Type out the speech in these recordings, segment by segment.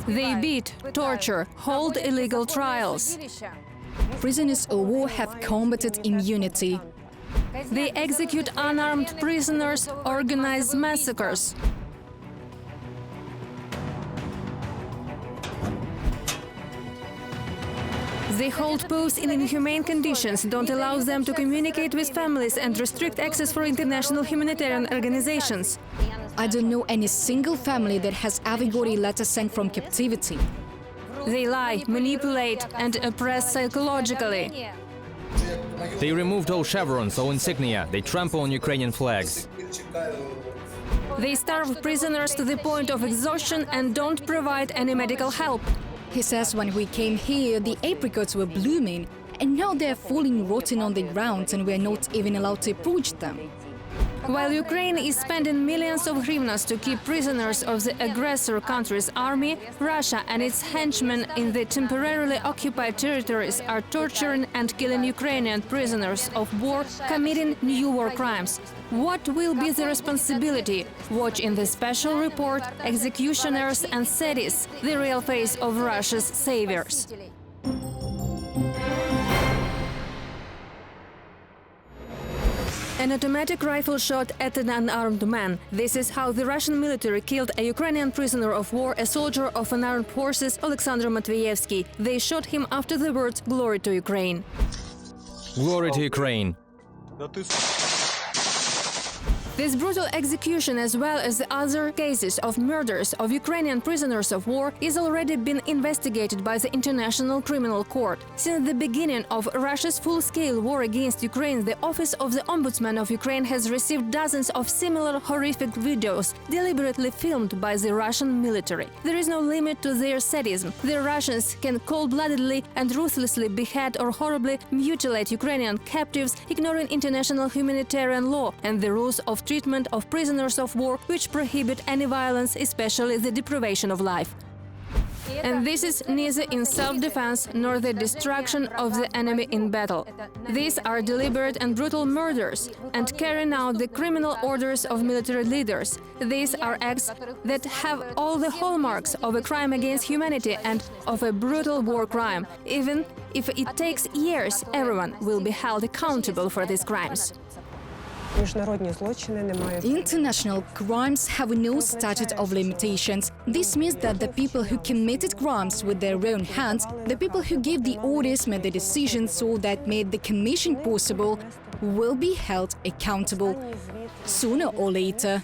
They beat, torture, hold illegal trials. Prisoners of war have combated immunity. They execute unarmed prisoners, organize massacres. They hold POWs in inhumane conditions, don't allow them to communicate with families and restrict access for international humanitarian organizations. I don't know any single family that has ever got a letter sent from captivity. They lie, manipulate, and oppress psychologically. They removed all chevrons, all insignia. They trample on Ukrainian flags. They starve prisoners to the point of exhaustion and don't provide any medical help. He says when we came here, the apricots were blooming, and now they're falling rotten on the ground and we're not even allowed to approach them. While Ukraine is spending millions of hryvnias to keep prisoners of the aggressor country's army, Russia and its henchmen in the temporarily occupied territories are torturing and killing Ukrainian prisoners of war, committing new war crimes. What will be the responsibility? Watch in the special report Executioners and Sadists, the real face of Russia's saviors. An automatic rifle shot at an unarmed man. This is how the Russian military killed a Ukrainian prisoner of war, a soldier of unarmed forces, Alexander Matveyevsky. They shot him after the words "Glory to Ukraine." Glory to Ukraine. This brutal execution, as well as the other cases of murders of Ukrainian prisoners of war, is already been investigated by the International Criminal Court. Since the beginning of Russia's full-scale war against Ukraine, the Office of the Ombudsman of Ukraine has received dozens of similar horrific videos deliberately filmed by the Russian military. There is no limit to their sadism. The Russians can cold-bloodedly and ruthlessly behead or horribly mutilate Ukrainian captives, ignoring international humanitarian law and the rules of treatment of prisoners of war, which prohibit any violence, especially the deprivation of life. And this is neither in self-defense nor the destruction of the enemy in battle. These are deliberate and brutal murders and carrying out the criminal orders of military leaders. These are acts that have all the hallmarks of a crime against humanity and of a brutal war crime. Even if it takes years, everyone will be held accountable for these crimes. International crimes have no statute of limitations. This means that the people who committed crimes with their own hands, the people who gave the orders, made the decisions, or that made the commission possible, will be held accountable sooner or later.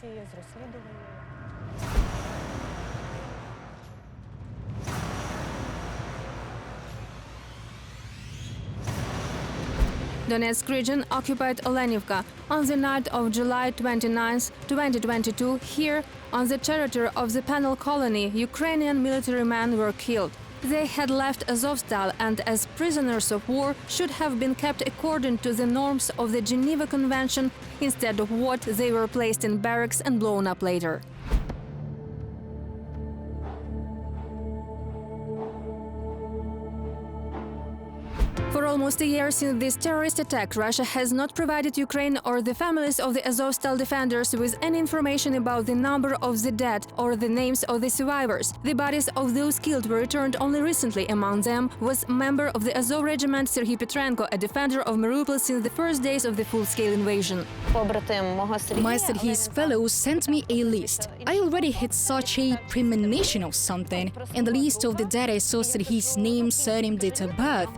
Donetsk region occupied Olenivka. On the night of July 29, 2022, here, on the territory of the penal colony, Ukrainian military men were killed. They had left Azovstal and, as prisoners of war, should have been kept according to the norms of the Geneva Convention, instead of what they were placed in barracks and blown up later. For almost a year since this terrorist attack, Russia has not provided Ukraine or the families of the Azovstal defenders with any information about the number of the dead or the names of the survivors. The bodies of those killed were returned only recently. Among them was member of the Azov regiment Sirhi Petrenko, a defender of Mariupol since the first days of the full-scale invasion. My Sirhi's fellow sent me a list. I already had such a premonition of something. In the list of the dead, I saw Sirhi's name, surname, date of birth.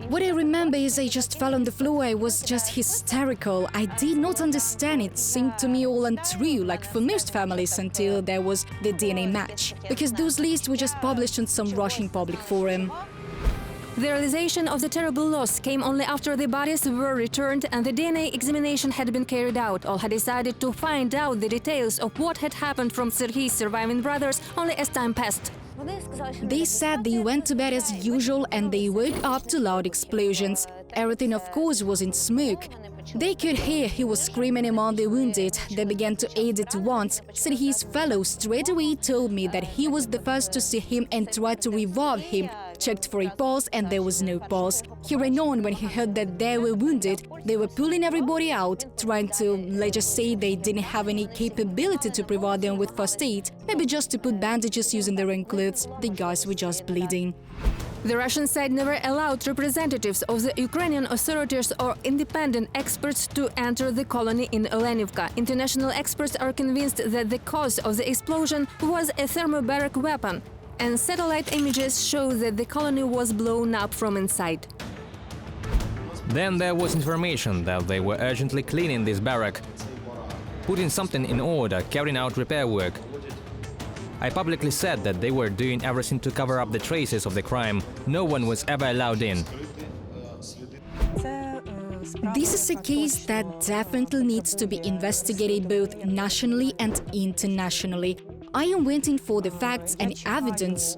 What I remember is I just fell on the floor. I was just hysterical. I did not understand. It seemed to me all untrue, like for most families, until there was the DNA match. Because those lists were just published on some Russian public forum. The realization of the terrible loss came only after the bodies were returned and the DNA examination had been carried out. All had decided to find out the details of what had happened from Sirhi's surviving brothers only as time passed. They said they went to bed as usual and they woke up to loud explosions. Everything, of course, was in smoke. They could hear he was screaming among the wounded. They began to aid at once. Sirhi's fellow straight away told me that he was the first to see him and tried to revive him. checked for a pulse, and there was no pulse. He ran on when he heard that they were wounded. They were pulling everybody out, trying to, let's just say, they didn't have any capability to provide them with first aid, maybe just to put bandages using their own clothes. The guys were just bleeding. The Russian side never allowed representatives of the Ukrainian authorities or independent experts to enter the colony in Olenivka. International experts are convinced that the cause of the explosion was a thermobaric weapon, and satellite images show that the colony was blown up from inside. Then there was information that they were urgently cleaning this barrack, putting something in order, carrying out repair work. I publicly said that they were doing everything to cover up the traces of the crime. No one was ever allowed in. This is a case that definitely needs to be investigated both nationally and internationally. I am waiting for the facts and evidence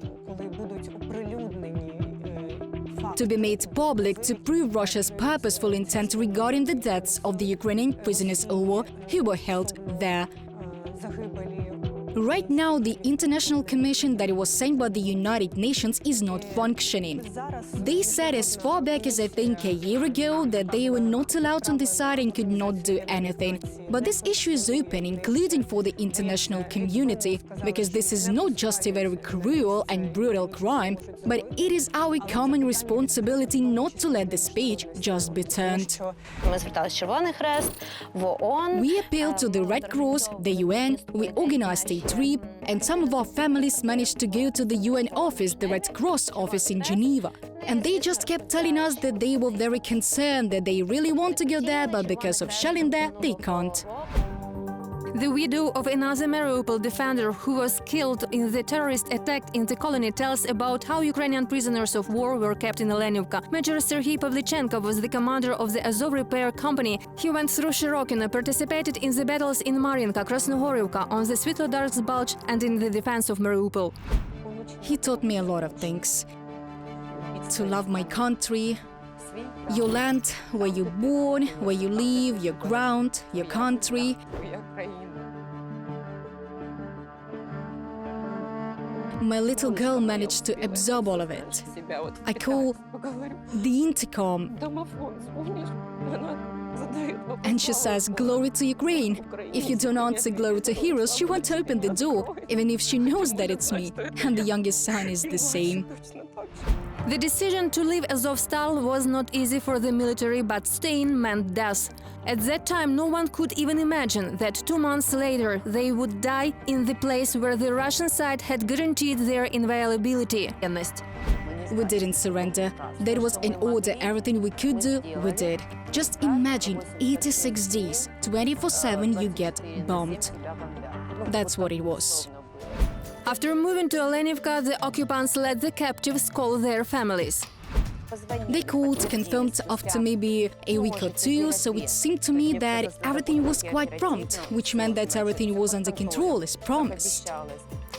to be made public to prove Russia's purposeful intent regarding the deaths of the Ukrainian prisoners of war who were held there. Right now, the international commission that was sent by the United Nations is not functioning. They said as far back as I think a year ago that they were not allowed on the site and could not do anything. But this issue is open, including for the international community, because this is not just a very cruel and brutal crime, but it is our common responsibility not to let this page just be turned. We appealed to the Red Cross, the UN, we organized a trip, and some of our families managed to go to the UN office, the Red Cross office in Geneva. And they just kept telling us that they were very concerned, that they really want to go there, but because of shelling there, they can't. The widow of another Mariupol defender who was killed in the terrorist attack in the colony tells about how Ukrainian prisoners of war were kept in Olenivka. Major Sirhi Petrenko was the commander of the Azov Repair Company. He went through Shirokino, participated in the battles in Mariinka, Krasnohorivka, on the Svitlodarsk Bulge, and in the defense of Mariupol. He taught me a lot of things. To love my country, your land, where you're born, where you live, your ground, your country. My little girl managed to absorb all of it. I call the intercom, and she says, "Glory to Ukraine." If you don't answer "Glory to Heroes," she won't open the door, even if she knows that it's me. And the youngest son is the same. The decision to leave Azovstal was not easy for the military, but staying meant death. At that time, no one could even imagine that 2 months later they would die in the place where the Russian side had guaranteed their inviolability. We didn't surrender. That was an order. Everything we could do, we did. Just imagine 86 days, 24/7 you get bombed. That's what it was. After moving to Olenivka, the occupants let the captives call their families. They called, confirmed after maybe a week or two, so it seemed to me that everything was quite prompt, which meant that everything was under control as promised.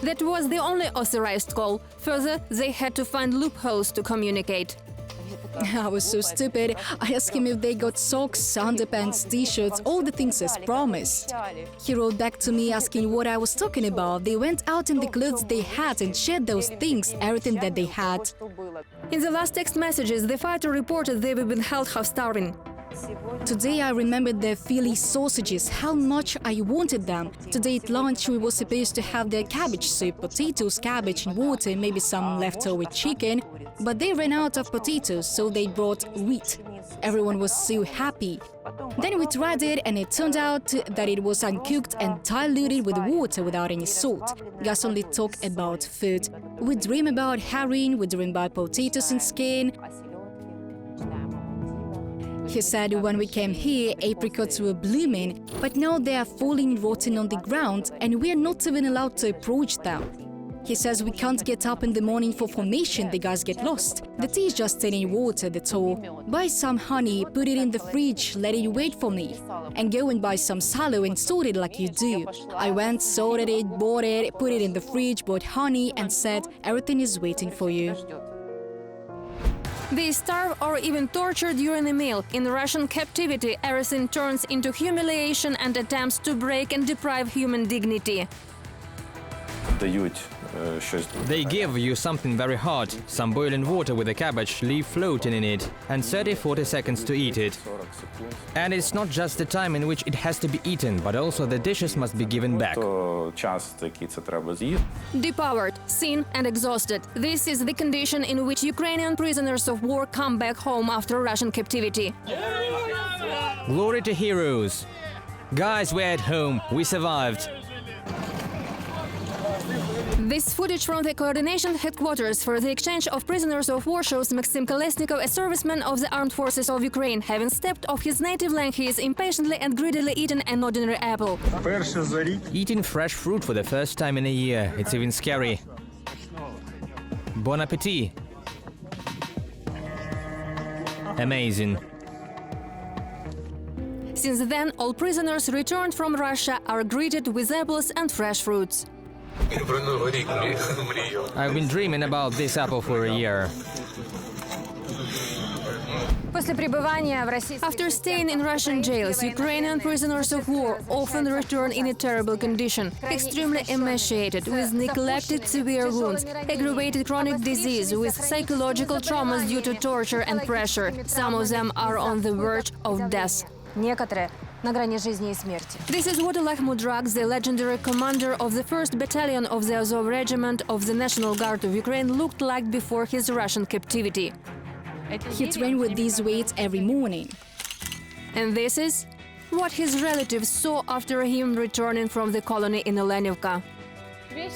That was the only authorized call. Further, they had to find loopholes to communicate. I was so stupid. I asked him if they got socks, underpants, t-shirts, all the things as promised. He wrote back to me asking what I was talking about. They went out in the clothes they had and shared those things, everything that they had. In the last text messages, the fighter reported they were being held half-starving. Today I remembered their Philly sausages, how much I wanted them. Today at lunch we were supposed to have their cabbage soup, potatoes, cabbage and water, maybe some leftover chicken. But they ran out of potatoes, so they brought wheat. Everyone was so happy. Then we tried it and it turned out that it was uncooked and diluted with water without any salt. Guys only talk about food. We dream about herring, we dream about potatoes and skin. He said when we came here, apricots were blooming, but now they are falling rotten on the ground and we are not even allowed to approach them. He says we can't get up in the morning for formation, the guys get lost. The tea is just in water, that's all. Buy some honey, put it in the fridge, let it wait for me. And go and buy some sallow and sort it like you do. I went, sorted it, bought it, put it in the fridge, bought honey and said everything is waiting for you. They starve or even torture during a meal. In Russian captivity, everything turns into humiliation and attempts to break and deprive human dignity. Дають They give you something very hot, some boiling water with a cabbage leaf floating in it, and 30-40 seconds to eat it. And it's not just the time in which it has to be eaten, but also the dishes must be given back. Devoured, seen and exhausted. This is the condition in which Ukrainian prisoners of war come back home after Russian captivity. Glory to heroes! Guys, we're at home, we survived. This footage from the coordination headquarters for the exchange of prisoners of war shows Maxim Kolesnikov, a serviceman of the armed forces of Ukraine. Having stepped off his native land, he is impatiently and greedily eating an ordinary apple. Eating fresh fruit for the first time in a year, it's even scary. Bon appetit! Amazing. Since then, all prisoners returned from Russia are greeted with apples and fresh fruits. I've been dreaming about this apple for a year. After staying in Russian jails, Ukrainian prisoners of war often return in a terrible condition, extremely emaciated, with neglected severe wounds, aggravated chronic disease, with psychological traumas due to torture and pressure. Some of them are on the verge of death. This is what Oleg Mudrak, the legendary commander of the 1st Battalion of the Azov Regiment of the National Guard of Ukraine, looked like before his Russian captivity. He trained with these weights every morning. And this is what his relatives saw after him returning from the colony in Olenivka.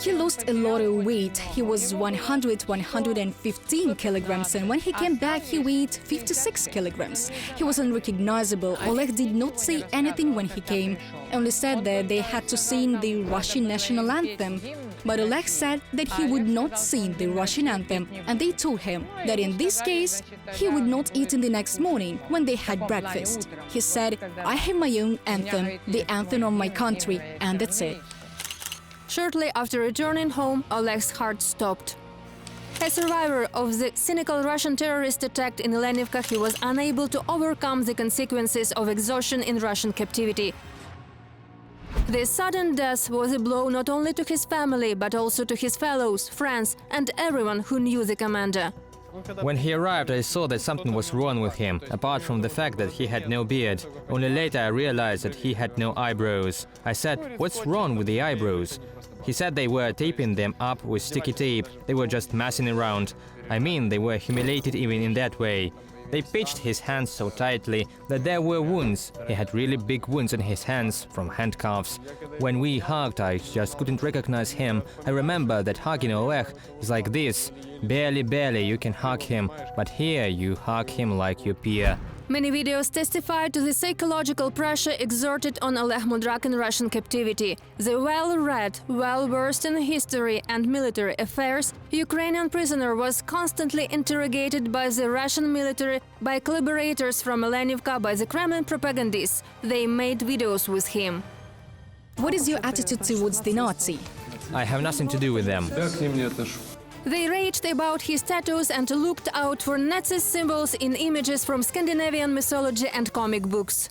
He lost a lot of weight. He was 115 kilograms, and when he came back, he weighed 56 kilograms. He was unrecognizable. Oleg did not say anything when he came, only said that they had to sing the Russian national anthem. But Oleg said that he would not sing the Russian anthem, and they told him that in this case, he would not eat in the next morning when they had breakfast. He said, "I have my own anthem, the anthem of my country, and that's it." Shortly after returning home, Oleg's heart stopped. A survivor of the cynical Russian terrorist attack in Olenivka, he was unable to overcome the consequences of exhaustion in Russian captivity. This sudden death was a blow not only to his family, but also to his fellows, friends, and everyone who knew the commander. When he arrived, I saw that something was wrong with him, apart from the fact that he had no beard. Only later I realized that he had no eyebrows. I said, "What's wrong with the eyebrows?" He said they were taping them up with sticky tape. They were just messing around. I mean, they were humiliated even in that way. They pinched his hands so tightly that there were wounds. He had really big wounds on his hands from handcuffs. When we hugged, I just couldn't recognize him. I remember that hugging Oleg is like this. Barely you can hug him, but here you hug him like your peer. Many videos testify to the psychological pressure exerted on Oleg Mudrak in Russian captivity. The well-read, well-versed in history and military affairs, Ukrainian prisoner was constantly interrogated by the Russian military, by collaborators from Olenivka, by the Kremlin propagandists. They made videos with him. What is your attitude towards the Nazi? I have nothing to do with them. They raged about his tattoos and looked out for Nazi symbols in images from Scandinavian mythology and comic books.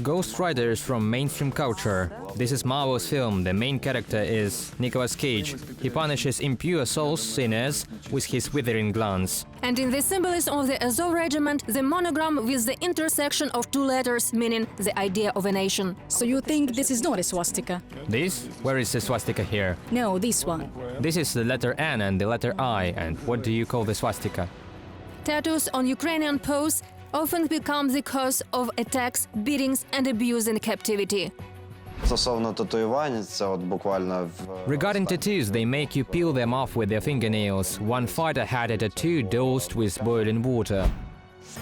Ghost Rider is from mainstream culture. This is Marvel's film. The main character is Nicolas Cage. He punishes impure souls, sinners, with his withering glance. And in the symbolism of the Azov Regiment, the monogram with the intersection of two letters, meaning the idea of a nation. So you think this is not a swastika? This? Where is the swastika here? No, this one. This is the letter N and the letter I. And what do you call the swastika? Tattoos on Ukrainian POWs often become the cause of attacks, beatings and abuse in captivity. Regarding tattoos, they make you peel them off with their fingernails. One fighter had a tattoo dosed with boiling water.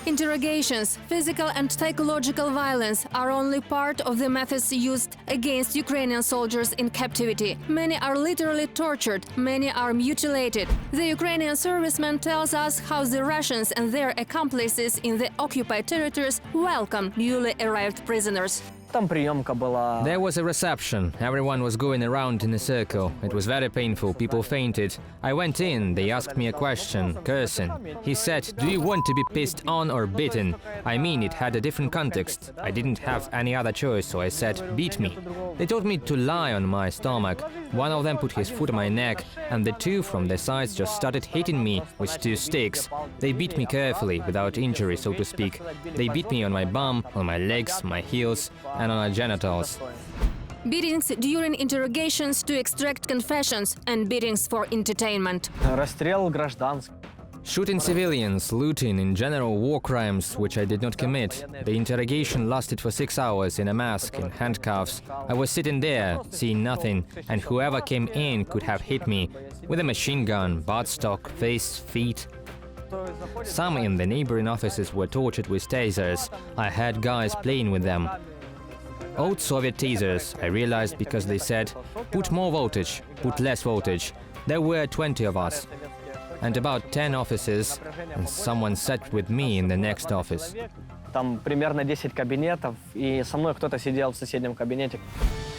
Interrogations, physical and psychological violence are only part of the methods used against Ukrainian soldiers in captivity. Many are literally tortured, many are mutilated. The Ukrainian serviceman tells us how the Russians and their accomplices in the occupied territories welcome newly arrived prisoners. There was a reception. Everyone was going around in a circle. It was very painful. People fainted. I went in. They asked me a question, cursing. He said, "Do you want to be pissed on or beaten?" I mean, it had a different context. I didn't have any other choice, so I said, "Beat me." They told me to lie on my stomach. One of them put his foot on my neck, and the two from the sides just started hitting me with 2 sticks. They beat me carefully, without injury, so to speak. They beat me on my bum, on my legs, my heels, and on my genitals. Beatings during interrogations to extract confessions and beatings for entertainment. Shooting civilians, looting, in general war crimes, which I did not commit. The interrogation lasted for 6 hours in a mask, in handcuffs. I was sitting there, seeing nothing, and whoever came in could have hit me with a machine gun, buttstock, face, feet. Some in the neighboring offices were tortured with tasers. I had guys playing with them. Old Soviet tasers, I realized, because they said, "Put more voltage, put less voltage." There were 20 of us. And about 10 offices, and someone sat with me in the next office. Там примерно 10 кабинетов, и со мной кто-то сидел в соседнем кабинете.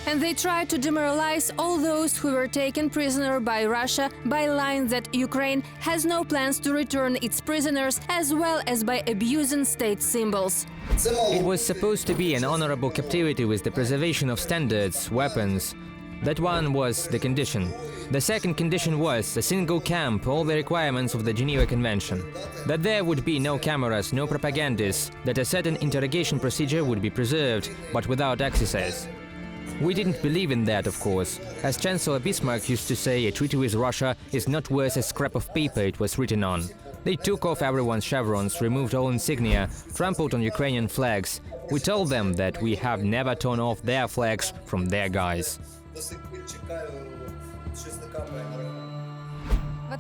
And they tried to demoralize all those who were taken prisoner by Russia by lying that Ukraine has no plans to return its prisoners, as well as by abusing state symbols. It was supposed to be an honorable captivity with the preservation of standards, weapons. That one was the condition. The second condition was a single camp, all the requirements of the Geneva Convention. That there would be no cameras, no propagandists, that a certain interrogation procedure would be preserved, but without excesses. We didn't believe in that, of course. As Chancellor Bismarck used to say, a treaty with Russia is not worth a scrap of paper it was written on. They took off everyone's chevrons, removed all insignia, trampled on Ukrainian flags. We told them that we have never torn off their flags from their guys.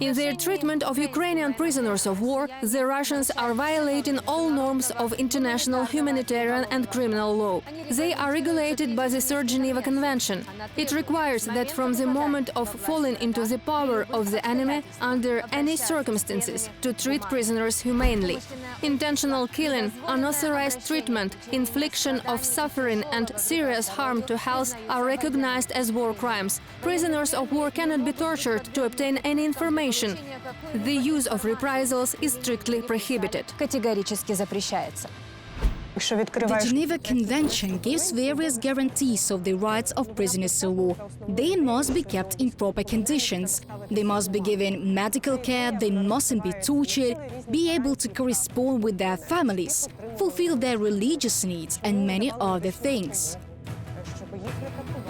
In their treatment of Ukrainian prisoners of war, the Russians are violating all norms of international humanitarian and criminal law. They are regulated by the Third Geneva Convention. It requires that from the moment of falling into the power of the enemy, under any circumstances, to treat prisoners humanely. Intentional killing, unauthorized treatment, infliction of suffering and serious harm to health are recognized as war crimes. Prisoners of war cannot be tortured to obtain any information. The use of reprisals is strictly prohibited. Категорически запрещается. The Geneva Convention gives various guarantees of the rights of prisoners of war. They must be kept in proper conditions. They must be given medical care, they mustn't be tortured, be able to correspond with their families, fulfill their religious needs, and many other things.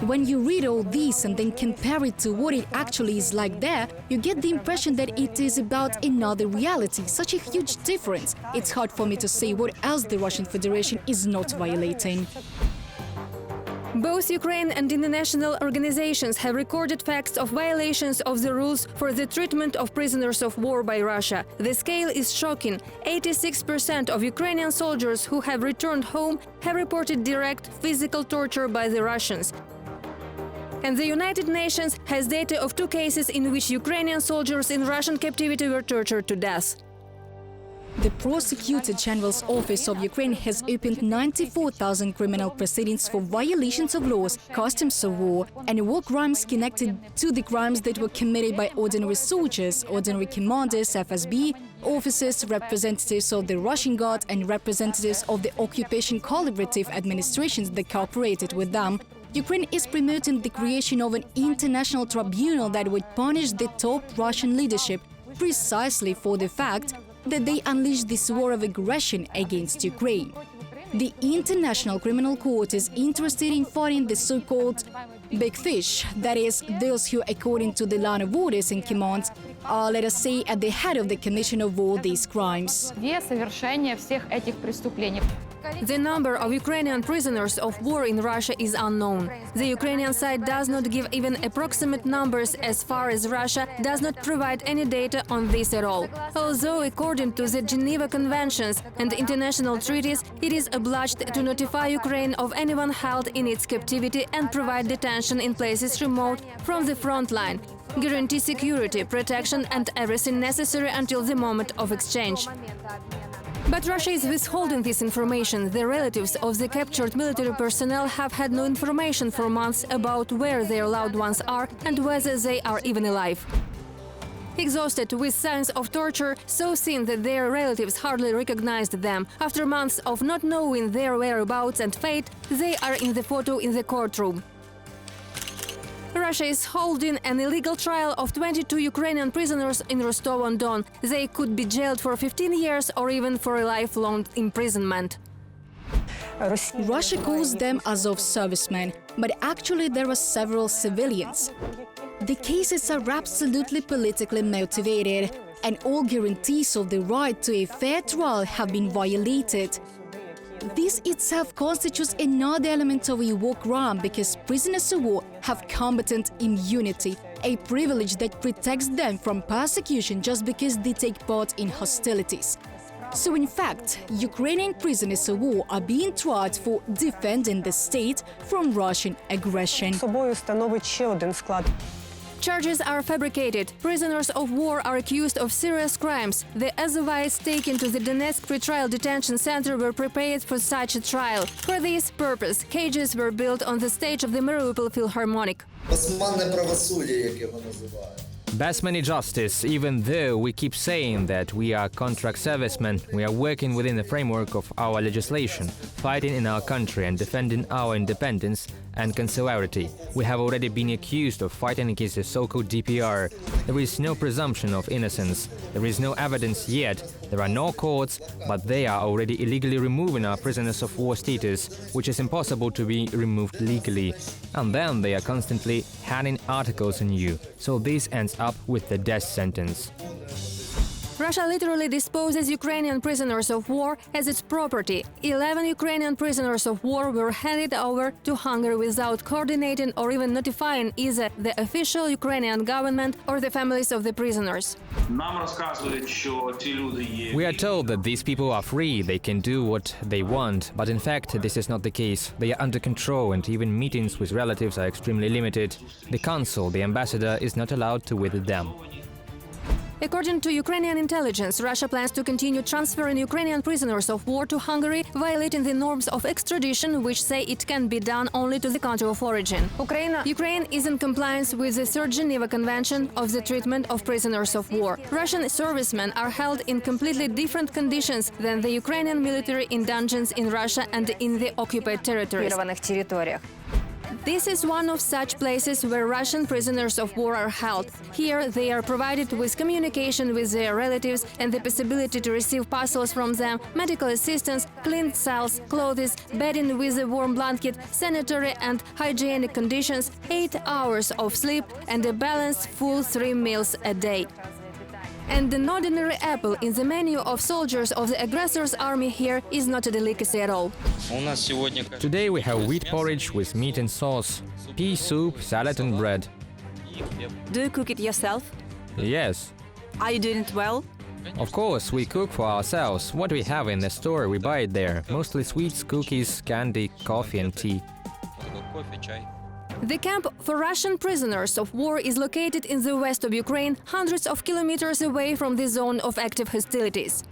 When you read all this and then compare it to what it actually is like there, you get the impression that it is about another reality, such a huge difference. It's hard for me to say what else the Russian Federation is not violating. Both Ukraine and international organizations have recorded facts of violations of the rules for the treatment of prisoners of war by Russia. The scale is shocking. 86% of Ukrainian soldiers who have returned home have reported direct physical torture by the Russians. And the United Nations has data of 2 cases in which Ukrainian soldiers in Russian captivity were tortured to death. The Prosecutor General's Office of Ukraine has opened 94,000 criminal proceedings for violations of laws, customs of war, and war crimes connected to the crimes that were committed by ordinary soldiers, ordinary commanders, FSB, officers, representatives of the Russian Guard, and representatives of the occupation collaborative administrations that cooperated with them. Ukraine is promoting the creation of an international tribunal that would punish the top Russian leadership precisely for the fact that they unleashed this war of aggression against Ukraine. The International Criminal Court is interested in fighting the so-called big fish, that is, those who, according to the line of orders and commands, are, let us say, at the head of the commission of all these crimes. The number of Ukrainian prisoners of war in Russia is unknown. The Ukrainian side does not give even approximate numbers, as far as Russia does not provide any data on this at all. Although, according to the Geneva Conventions and international treaties, it is obliged to notify Ukraine of anyone held in its captivity and provide detention in places remote from the front line, guarantee security, protection and everything necessary until the moment of exchange. But Russia is withholding this information. The relatives of the captured military personnel have had no information for months about where their loved ones are and whether they are even alive. Exhausted with signs of torture, so thin that their relatives hardly recognized them, after months of not knowing their whereabouts and fate, they are in the photo in the courtroom. Russia is holding an illegal trial of 22 Ukrainian prisoners in Rostov-on-Don. They could be jailed for 15 years or even for a lifelong imprisonment. Russia calls them Azov servicemen, but actually there are several civilians. The cases are absolutely politically motivated, and all guarantees of the right to a fair trial have been violated. This itself constitutes another element of a war crime because prisoners of war have combatant immunity, a privilege that protects them from persecution just because they take part in hostilities. So in fact, Ukrainian prisoners of war are being tried for defending the state from Russian aggression. Charges are fabricated. Prisoners of war are accused of serious crimes. The Azovites taken to the Donetsk pretrial detention center were prepared for such a trial. For this purpose, cages were built on the stage of the Mariupol Philharmonic. Basmani justice, even though we keep saying that we are contract servicemen, we are working within the framework of our legislation, fighting in our country and defending our independence and consularity. We have already been accused of fighting against the so-called DPR. There is no presumption of innocence. There is no evidence yet. There are no courts, but they are already illegally removing our prisoners of war status, which is impossible to be removed legally. And then they are constantly hanging articles on you. So this ends up with the death sentence. Russia literally disposes Ukrainian prisoners of war as its property. 11 Ukrainian prisoners of war were handed over to Hungary without coordinating or even notifying either the official Ukrainian government or the families of the prisoners. We are told that these people are free, they can do what they want, but in fact this is not the case. They are under control and even meetings with relatives are extremely limited. The consul, the ambassador, is not allowed to visit them. According to Ukrainian intelligence, Russia plans to continue transferring Ukrainian prisoners of war to Hungary, violating the norms of extradition, which say it can be done only to the country of origin. Ukraine is in compliance with the Third Geneva Convention of the treatment of prisoners of war. Russian servicemen are held in completely different conditions than the Ukrainian military in dungeons in Russia and in the occupied territories. This is one of such places where Russian prisoners of war are held. Here they are provided with communication with their relatives and the possibility to receive parcels from them, medical assistance, clean cells, clothes, bedding with a warm blanket, sanitary and hygienic conditions, 8 hours of sleep and a balanced full 3 meals a day. And an ordinary apple in the menu of soldiers of the aggressor's army here is not a delicacy at all. Today we have wheat porridge with meat and sauce, pea soup, salad and bread. Do you cook it yourself? Yes. Are you doing it well? Of course, we cook for ourselves. What we have in the store, we buy it there. Mostly sweets, cookies, candy, coffee and tea. The camp for Russian prisoners of war is located in the west of Ukraine, hundreds of kilometers away from the zone of active hostilities.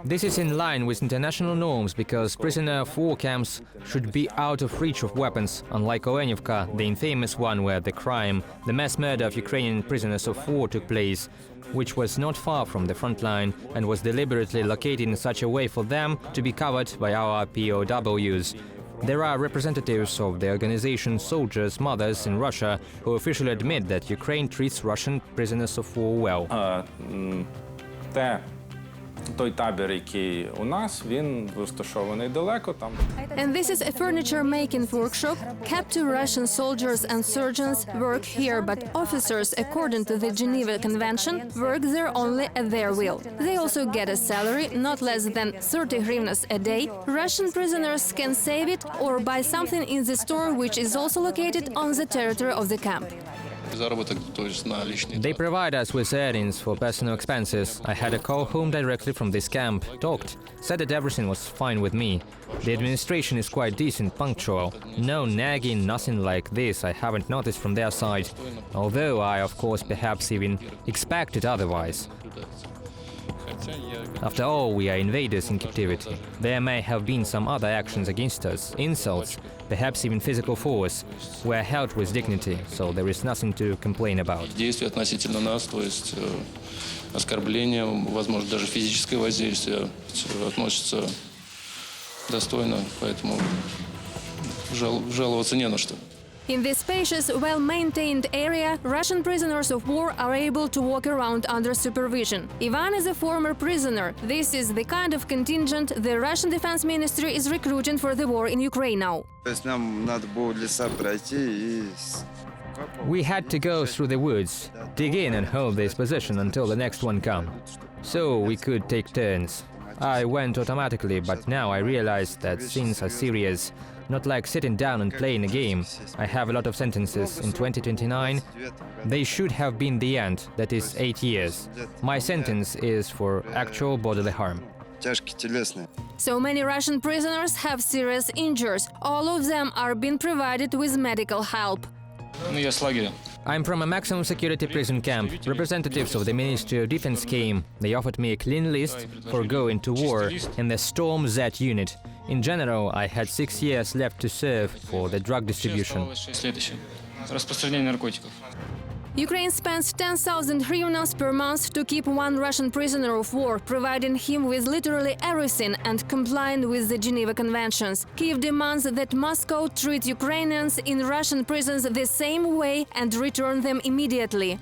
This is in line with international norms because prisoner of war camps should be out of reach of weapons, unlike Olenivka, the infamous one where the crime, the mass murder of Ukrainian prisoners of war took place, which was not far from the front line and was deliberately located in such a way for them to be covered by our POWs. There are representatives of the organization Soldiers' Mothers in Russia who officially admit that Ukraine treats Russian prisoners of war well. Той табір, який у нас, він розташований далеко там. And this is a furniture-making workshop. Captive Russian soldiers and surgeons work here, but officers, according to the Geneva Convention, work there only at their will. They also get a salary, not less than 30 hryvnias a day. Russian prisoners can save it or buy something in the store, which is also located on the territory of the camp. They provide us with earnings for personal expenses. I had a call home directly from this camp, talked, said that everything was fine with me. The administration is quite decent, punctual. No nagging, nothing like this I haven't noticed from their side, although I, of course, perhaps even expected otherwise. After all, we are invaders in captivity. There may have been some other actions against us, insults, perhaps even physical force. We are held with dignity, so there is nothing to complain about. Действия относительно нас, то есть оскорбления, возможно, даже физическое воздействие относятся достойно, поэтому жаловаться не на что. In this spacious, well-maintained area, Russian prisoners of war are able to walk around under supervision. Ivan is a former prisoner. This is the kind of contingent the Russian Defense Ministry is recruiting for the war in Ukraine now. We had to go through the woods, dig in and hold this position until the next one come. So we could take turns. I went automatically, but now I realized that things are serious. Not like sitting down and playing a game. I have a lot of sentences. In 2029, they should have been the end, that is 8 years. My sentence is for actual bodily harm. So many Russian prisoners have serious injuries. All of them are being provided with medical help. Я с лагеря. I'm from a maximum security prison camp. Representatives of the Ministry of Defense came. They offered me a clean list for going to war in the Storm Z unit. In general, I had 6 years left to serve for the drug distribution. Распространение наркотиков. Ukraine spends 10,000 hryvnias per month to keep one Russian prisoner of war, providing him with literally everything and complying with the Geneva Conventions. Kyiv demands that Moscow treat Ukrainians in Russian prisons the same way and return them immediately.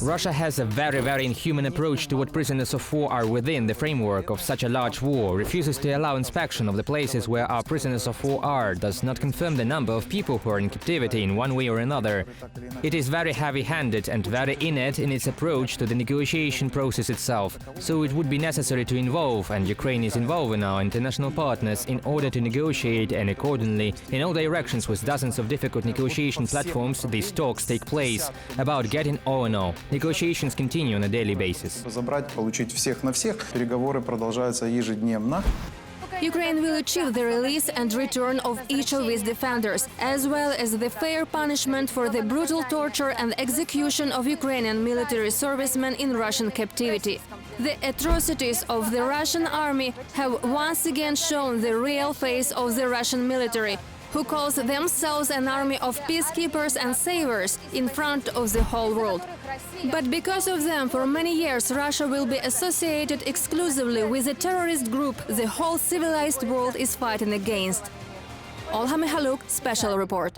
Russia has a very inhuman approach to what prisoners of war are within the framework of such a large war, refuses to allow inspection of the places where our prisoners of war are, does not confirm the number of people who are in captivity in one way or another. It is very heavy-handed and very inept in its approach to the negotiation process itself, so it would be necessary to involve, and Ukraine is involving our international partners in order to negotiate, and accordingly, in all directions with dozens of difficult negotiation platforms, these talks take place about getting all in all. Negotiations continue on a daily basis. Забрать, получить всех на всех. Переговоры продолжаются ежедневно. Ukraine will achieve the release and return of each of its defenders, as well as the fair punishment for the brutal torture and execution of Ukrainian military servicemen in Russian captivity. The atrocities of the Russian army have once again shown the real face of the Russian military, who calls themselves an army of peacekeepers and savers in front of the whole world. But because of them, for many years, Russia will be associated exclusively with a terrorist group the whole civilized world is fighting against. Olha Mihaluk, Special Report.